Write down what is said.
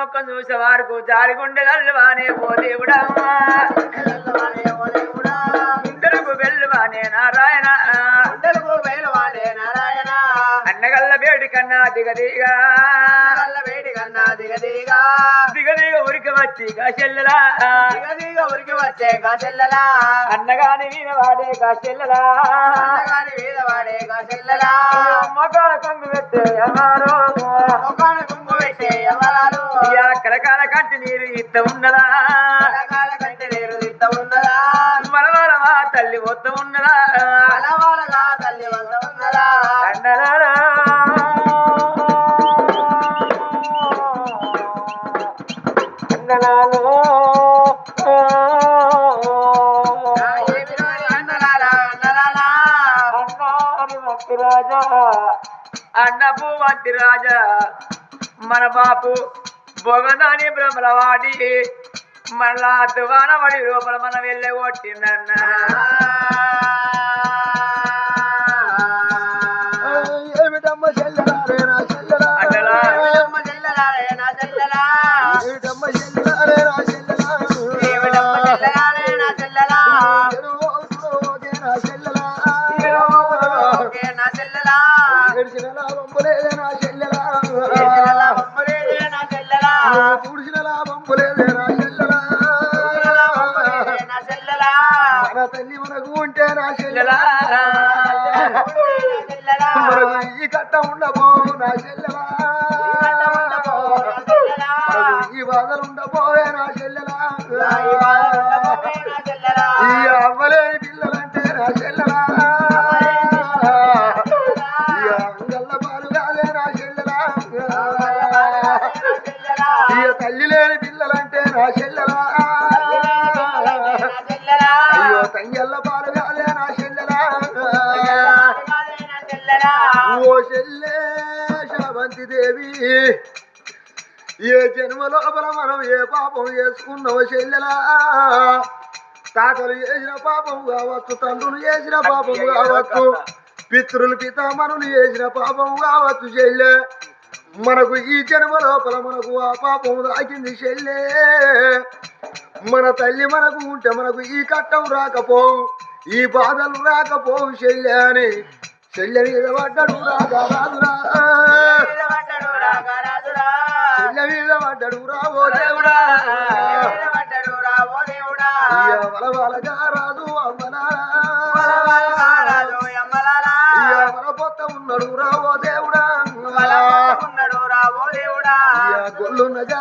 ఒక్క చూసే వారికి జారిగుండె గల్లువానే ఓ దేవుడా గుండెలకు వెల్లువానే నారాయణ అన్నగల్ల వేడి కన్నా దిగదిగా దిగదిగ ఉరికి వచ్చి కాచెల్లలా అన్నగాని వీణ వాడే కాచెల్లలా మొగాల కొంగు పెట్టే అమ్మారో కలకాల కంటి నీరు ఇత్త ఉన్నదా మలవలవా తల్లి వద్ద ఉన్నదా అన్నలారా అన్నలాలో రాజా అన్నపు వంటి రాజా మన బాపు బొగదాని బ్రహ్మలవాడి మళ్ళా తువానబడి లోపల మనం వెళ్ళే కొట్టిందన్న ఏమిటమ్మ చెల్లెలారేనా చెల్లెలా ఏమిటమ్మ చెల్లెలారేనా చెల్లెలా ఏడ్చిన లాభంపులేదే నా చెల్లెలా తుడిచిన లాభంపులేదే నా చెల్లెలా మన తల్లి మనకు ఉంటే నా చెల్లెలా మనకు ఈ కట్ట ఉండబో నా చెల్లెలా మనకు ఈ బాధలు ఉండబోయే నా చెల్లెలా ఈ అవ్వలేని పిల్లలంటే నా చెల్లెలా తల్లి లేని పిల్లలంటే నా చెల్లెలా అయ్యో తంగెల్ల పాలు కాదే నా చెల్లెలా ఓ చెల్లె శావంతి దేవి ఏ జన్మ లోపల మనం ఏ పాపం చేసుకున్నావు చెల్లెలా తాతలు చేసిన పాపం కావచ్చు తండ్రులు చేసిన పాపం కావచ్చు పితృలు పితామనులు చేసిన పాపం కావచ్చు చెల్లె మనకు ఈ జన్మ లోపల మనకు ఆ పాపం దాకింది చెల్లె మన తల్లి మనకు ఉంటే మనకు ఈ కట్టం రాకపోవు ఈ బాధలు రాకపోవు చెల్లె అని చెల్లె మీద పడ్డాడు రాజారాజురా చెల్లె మీద పడ్డాడు రావో దేవుడా వలవలగా రాజు అమ్మలారా పొత్త ఉన్నాడు రావో దేవుడా గొల్లున్నగా